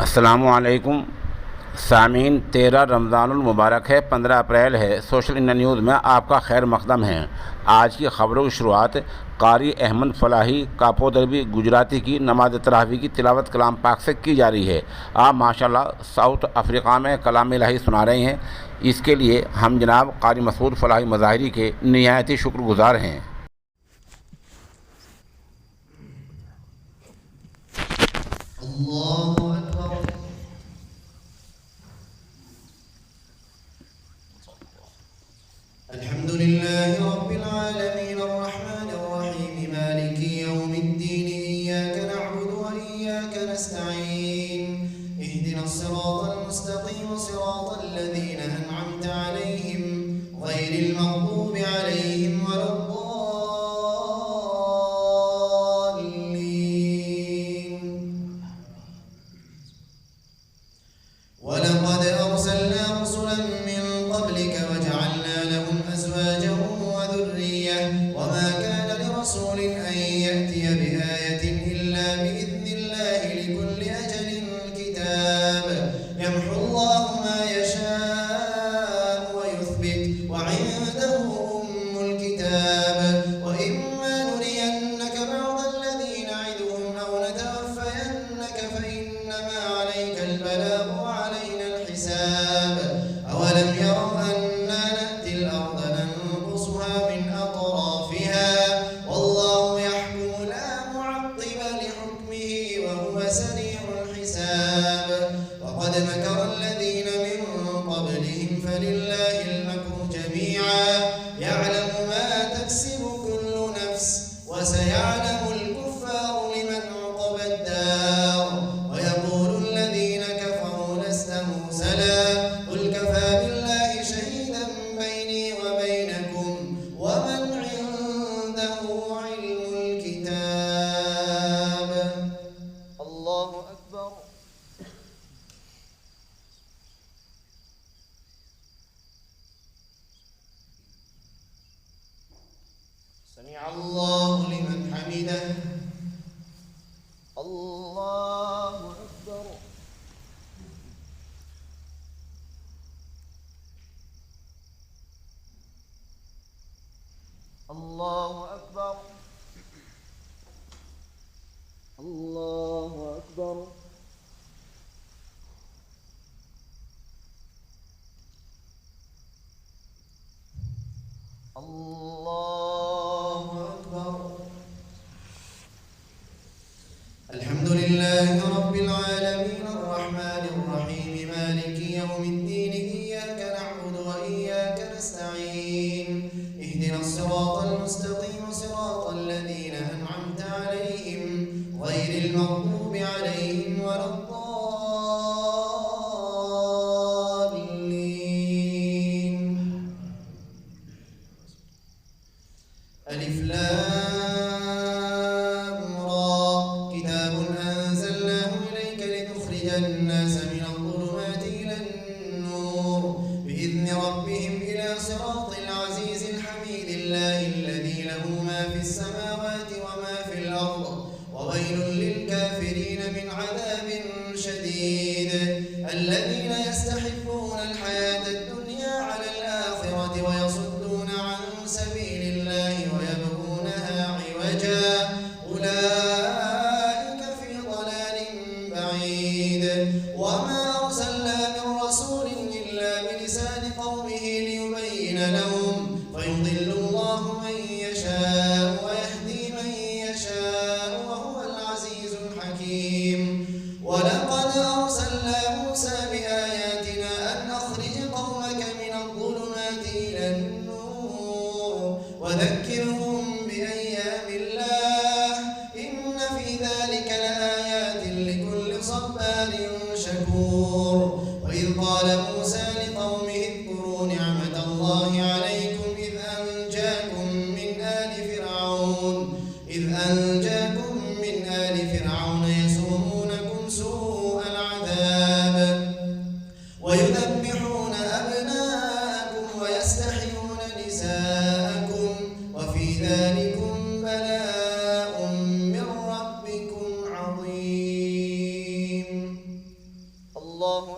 अस्सलामुअलैकुम सामीन, 13 रमज़ानुल मुबारक है, 15 अप्रैल है। सोशल इंडिया न्यूज़ में आपका खैर मकदम है। आज की ख़बरों की शुरुआत कारी अहमद फलाही कापोदरबी गुजराती की नमाज तरावी की तिलावत कलाम पाक से की जा रही है। आप माशाल्लाह साउथ अफ्रीका में कलाम इलाही सुना रहे हैं। इसके लिए हम जनाब कारी मसूद फलाही मज़ाहिरी के निहायत ही शुक्रगुज़ार हैं। अल्हम्दुलिल्लाहि रब्बिल आलमीन अर्रहमानिर रहीम मालिकी यौमिद्दीन इय्याका नअबुदु व इय्याका नस्तईन इहदिनस सिरातल मुस्तक़ीम सिरातल लज़ीना अनअमता अलैहिम गैरिल मग़दूबि अलैहिम वलद्दाल्लीन। वलक़द अरसलना रसुलन मिन क़ब्लिक वजअलना लहुम أزواجا وذرية وما كان لرسول أن يأتي بآية إلا بإذن الله لكل أجل كتاب يمحو الله ما يشاء ويثبت وعنده أم الكتاب وإما نرينك بعض الذي نعدهم أو نتوفينك فإنما عليك البلاغ وعلينا الحساب أولم يروا أنا نأتي الأرض ننقصها من أطرافها والله يحكم لا معقب لحكمه وهو سريع الحساب وقد مكر الذين من قبلهم فلله المكر جميعا يعلم ما تكسب كل نفس وسيعلم الكفار لمن عقبى الدار ويقول الذين كفروا لست مرسلا قل كفى بالله شهيدا بيني وبينكم ومن عنده علم الكتاب. الله أكبر. سمع الله لمن حمده. الله أكبر. الله أكبر. الله أكبر. الله أكبر. الحمد لله رب العالمين الرحمن الرحيم مالك يوم الدين إياك نعبد وإياك نستعين اهدنا الصراط المستقيم صراط الذين أنعمت عليهم غير المغضوب عليهم ولا الضالين. ألف لام را كتاب أنزلناه إليك لتخرج الناس من الظلمات إلى النور بإذن ربهم إلى صراط العزيز الحميد الله الذي له ما في السماوات وما في الأرض وويل للكافرين من عذاب شديد الذين يستحبون الحياة الدنيا على الآخرة ويصدون عن سبيل الله ويبغونها عوجا أولئك في ضلال بعيد وما أرسلنا من رسول إلا بلسان قومه ليبين لهم فيضل الله من يشاء ويهدي من يشاء وهو العزيز الحكيم. ولقد أرسلنا موسى بآياتنا أن أخرج قومك من الظلمات إلى النور وذكرهم بأيام الله إن في ذلك لآيات لكل صبار شكور. وإذ قال موسى لقومه اذكروا نعمة الله عليكم إذ أنجاكم من آل فرعون يسومونكم سوء العذاب ويذبحون أبناءكم ويستحيون نساءكم وفي ذلكم بلاء من ربكم عظيم. अल्लाहु